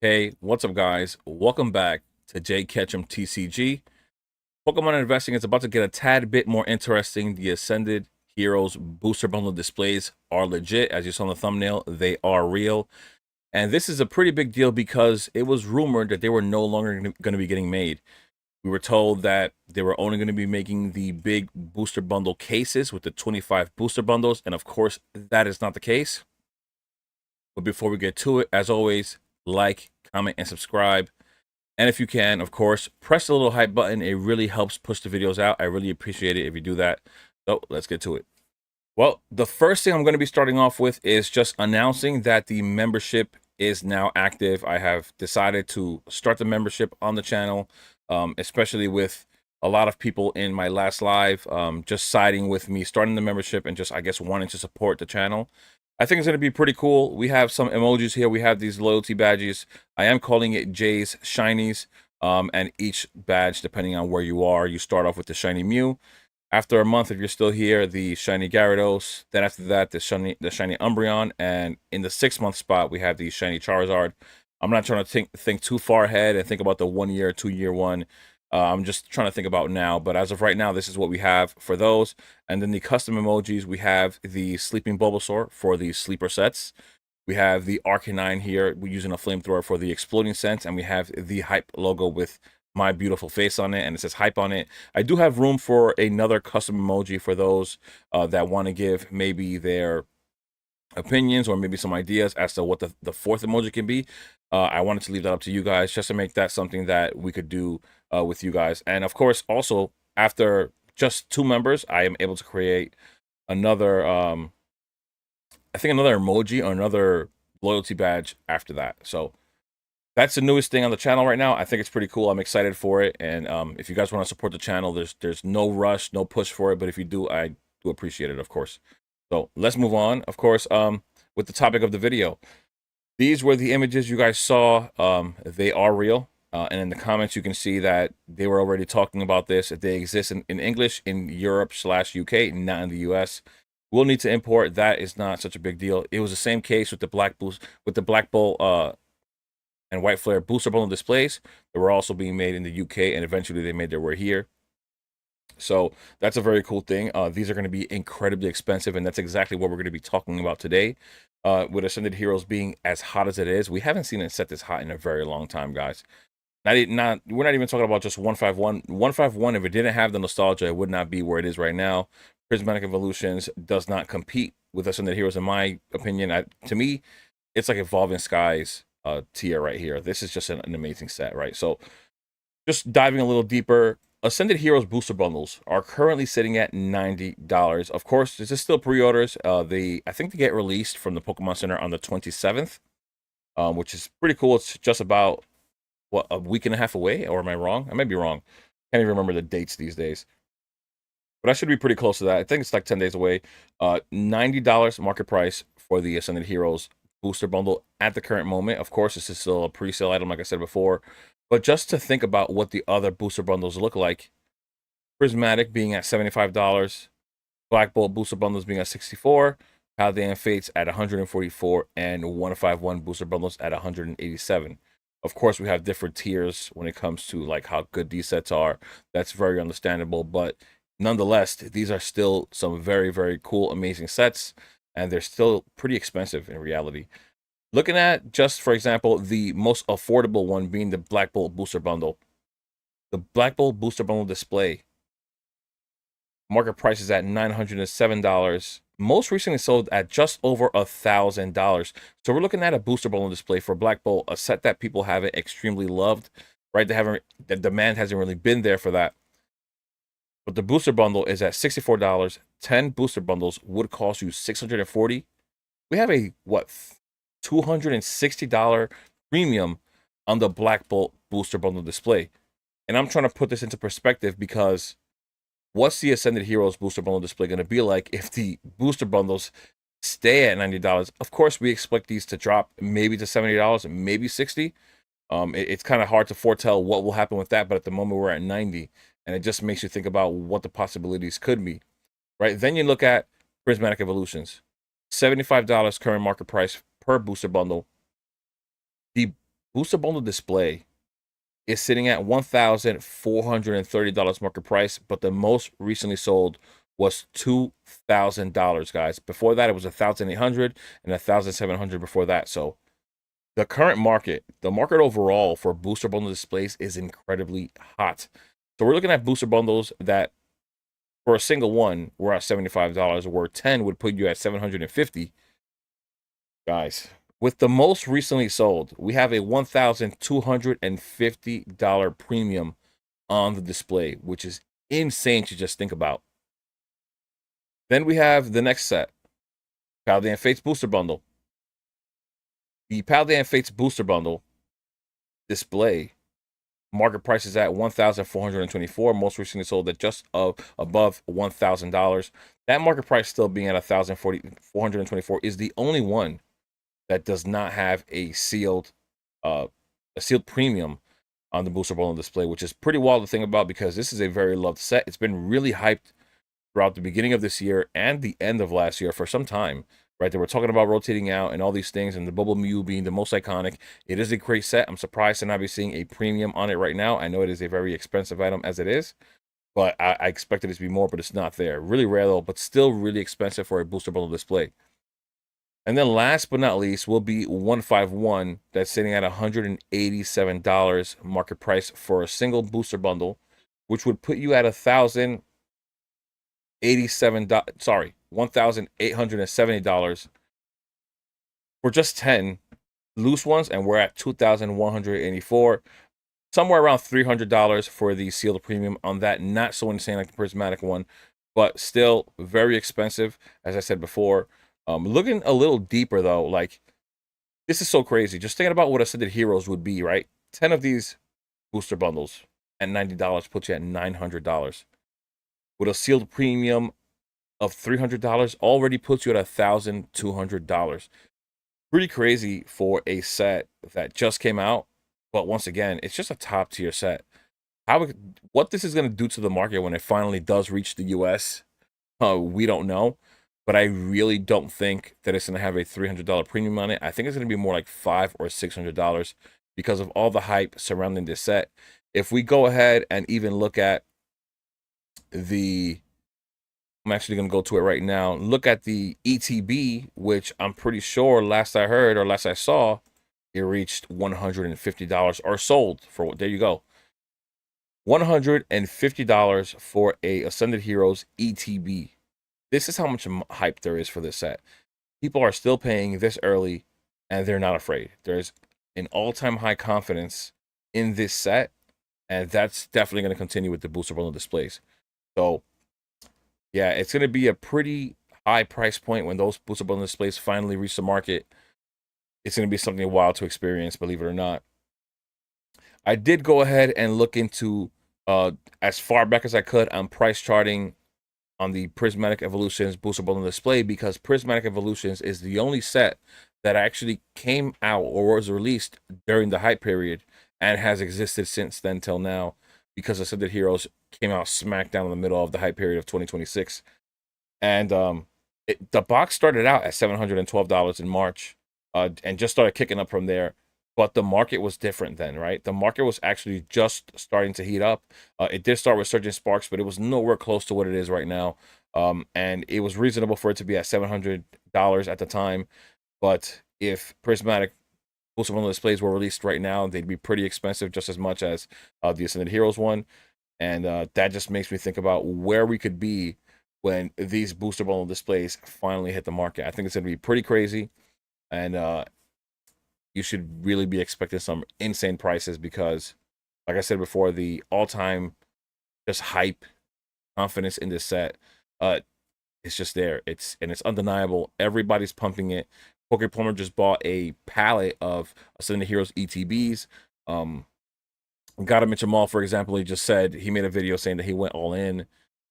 Hey, what's up, guys? Welcome back to Jay Ketchum TCG. Pokemon investing is about to get a tad bit more interesting. The Ascended Heroes booster bundle displays are legit. As you saw in the thumbnail, they are real. And this is a pretty big deal because it was rumored that they were no longer going to be getting made. We were told that they were only going to be making the big booster bundle cases with the 25 booster bundles. And of course, that is not the case. But before we get to it, as always, like, comment, and subscribe. And if you can, of course, press the little hype button. It really helps push the videos out. I really appreciate it if you do that. So let's get to it. Well, the first thing I'm going to be starting off with is just announcing that the membership is now active. I have decided to start the membership on the channel, especially with a lot of people in my last live just siding with me starting the membership and just, I guess, wanting to support the channel. I think it's going to be pretty cool. We have some emojis here. We have these loyalty badges. I am calling it Jay's Shinies. And each badge, depending on where you are, you start off with the Shiny Mew. After a month, if you're still here, the Shiny Gyarados. Then after that, the Shiny Umbreon. And in the 6-month spot, we have the Shiny Charizard. I'm not trying to think too far ahead and think about the 1 year, 2 year one. I'm just trying to think about now. But as of right now, this is what we have for those. And then the custom emojis, we have the Sleeping Bulbasaur for the sleeper sets. We have the Arcanine here. We're using a flamethrower for the exploding sense. And we have the Hype logo with my beautiful face on it, and it says Hype on it. I do have room for another custom emoji for those that want to give maybe their opinions or maybe some ideas as to what the fourth emoji can be. I wanted to leave that up to you guys just to make that something that we could do with you guys. And of course, also after just 2 members, I am able to create another I think another emoji or another loyalty badge after that. So that's the newest thing on the channel right now. I think it's pretty cool. I'm excited for it. And if you guys want to support the channel, there's no rush, no push for it. But if you do, I do appreciate it, of course. So let's move on, of course, with the topic of the video. These were the images you guys saw. They are real. And in the comments, you can see that they were already talking about this. If they exist in English in Europe/UK, not in the US. We'll need to import. That is not such a big deal. It was the same case with the Black Bull and White Flare booster bundle displays that were also being made in the UK, and eventually they made their way here. So that's a very cool thing. These are going to be incredibly expensive, and that's exactly what we're going to be talking about today. With Ascended Heroes being as hot as it is, we haven't seen it set this hot in a very long time, guys. We're not even talking about just 151. 151, if it didn't have the nostalgia, it would not be where it is right now. Prismatic Evolutions does not compete with Ascended Heroes, in my opinion. To me, it's like Evolving Skies tier right here. This is just an amazing set, right? So just diving a little deeper, Ascended Heroes booster bundles are currently sitting at $90. Of course, this is still pre-orders. I think they get released from the Pokemon Center on the 27th, which is pretty cool. It's just about what, a week and a half away, or am I wrong? I might be wrong. Can't even remember the dates these days. But I should be pretty close to that. I think it's like 10 days away. $90 market price for the Ascended Heroes booster bundle at the current moment. Of course, this is still a pre-sale item, like I said before. But just to think about what the other booster bundles look like, Prismatic being at $75, Black Bolt booster bundles being at $64, Paladin Fates at $144, and 151 booster bundles at $187. Of course, we have different tiers when it comes to like how good these sets are. That's very understandable, but nonetheless, these are still some very, very cool, amazing sets, and they're still pretty expensive in reality. Looking at just, for example, the most affordable one being the Black Bolt Booster Bundle. The Black Bolt Booster Bundle display, market price is at $907. Most recently sold at just over $1,000. So we're looking at a booster bundle display for Black Bolt, a set that people haven't extremely loved, right? The demand hasn't really been there for that. But the booster bundle is at $64. 10 booster bundles would cost you $640. We have a what, $260 premium on the Black Bolt booster bundle display. And I'm trying to put this into perspective because what's the Ascended Heroes booster bundle display going to be like if the booster bundles stay at $90? Of course, we expect these to drop maybe to $70, maybe $60. It's kind of hard to foretell what will happen with that, but at the moment we're at $90, and it just makes you think about what the possibilities could be, right? Then you look at Prismatic Evolutions, $75 current market price per booster bundle. The booster bundle display is sitting at $1,430 market price, but the most recently sold was $2,000, guys. Before that, it was 1,800 and 1,700 before that. So the current market, the market overall for booster bundle displays is incredibly hot. So we're looking at booster bundles that for a single one, we're at $75, where 10 would put you at 750. Guys, with the most recently sold, we have a $1,250 premium on the display, which is insane to just think about. Then we have the next set, Paladin Fates Booster Bundle. The Paladin Fates Booster Bundle display market price is at $1,424. Most recently sold at just above $1,000. That market price still being at $1,424 is the only one that does not have a sealed premium on the booster bundle display, which is pretty wild to think about because this is a very loved set. It's been really hyped throughout the beginning of this year and the end of last year for some time, right? They were talking about rotating out and all these things, and the Bubble Mew being the most iconic. It is a great set. I'm surprised to not be seeing a premium on it right now. I know it is a very expensive item as it is, but I expected it to be more, but it's not there. Really rare though, but still really expensive for a booster bundle display. And then last but not least will be 151 that's sitting at $187 market price for a single booster bundle, which would put you at $1,870 for just 10 loose ones, and we're at $2,184. Somewhere around $300 for the sealed premium on that. Not so insane like the prismatic one, but still very expensive, as I said before. Looking a little deeper though, like this is so crazy. Just thinking about what Ascended Heroes would be, right? 10 of these booster bundles at $90 puts you at $900. With a sealed premium of $300 already puts you at $1,200. Pretty crazy for a set that just came out, but once again, it's just a top tier set. What this is going to do to the market when it finally does reach the US, we don't know. But I really don't think that it's going to have a $300 premium on it. I think it's going to be more like $500 or $600 because of all the hype surrounding this set. If we go ahead and even look at I'm actually going to go to it right now. Look at the ETB, which I'm pretty sure last I heard or last I saw, it reached $150 or sold for, there you go. $150 for a Ascended Heroes ETB. This is how much hype there is for this set. People are still paying this early, and they're not afraid. There's an all-time high confidence in this set, and that's definitely going to continue with the booster bundle displays. So, yeah, it's going to be a pretty high price point when those booster bundle displays finally reach the market. It's going to be something wild to experience, believe it or not. I did go ahead and look into, as far back as I could, on price charting on the Prismatic Evolutions booster bundle display, because Prismatic Evolutions is the only set that actually came out or was released during the hype period and has existed since then till now, because Ascended Heroes came out smack down in the middle of the hype period of 2026. And the box started out at $712 in March and just started kicking up from there. But the market was different then, right? The market was actually just starting to heat up. It did start with Surging Sparks, but it was nowhere close to what it is right now. And it was reasonable for it to be at $700 at the time. But if Prismatic booster bundle displays were released right now, they'd be pretty expensive, just as much as the Ascended Heroes one. And that just makes me think about where we could be when these booster bundle displays finally hit the market. I think it's going to be pretty crazy. And you should really be expecting some insane prices because, like I said before, the all-time just hype, confidence in this set, it's just there. It's undeniable. Everybody's pumping it. Poke Plumber just bought a pallet of Ascended Heroes ETBs. Gotta mention Jamal, for example, he just said he made a video saying that he went all in,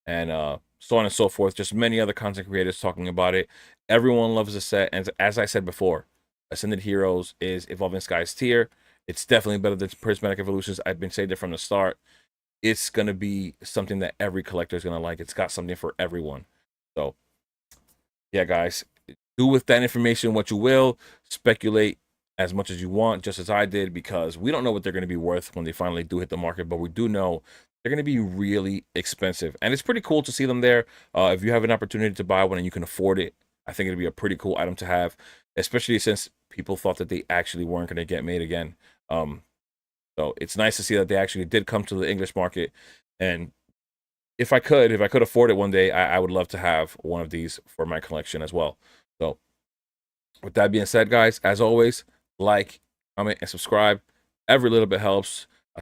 and so on and so forth. Just many other content creators talking about it. Everyone loves the set, and as I said before, Ascended Heroes is Evolving Skies tier. It's definitely better than Prismatic Evolutions. I've been saying it from the start. It's going to be something that every collector is going to like. It's got something for everyone. So, yeah, guys, do with that information what you will. Speculate as much as you want, just as I did, because we don't know what they're going to be worth when they finally do hit the market, but we do know they're going to be really expensive. And it's pretty cool to see them there. If you have an opportunity to buy one and you can afford it, I think it'd be a pretty cool item to have, especially since people thought that they actually weren't going to get made again. So it's nice to see that they actually did come to the English market. And if I could afford it one day, I would love to have one of these for my collection as well. So with that being said, guys, as always, like, comment, and subscribe. Every little bit helps.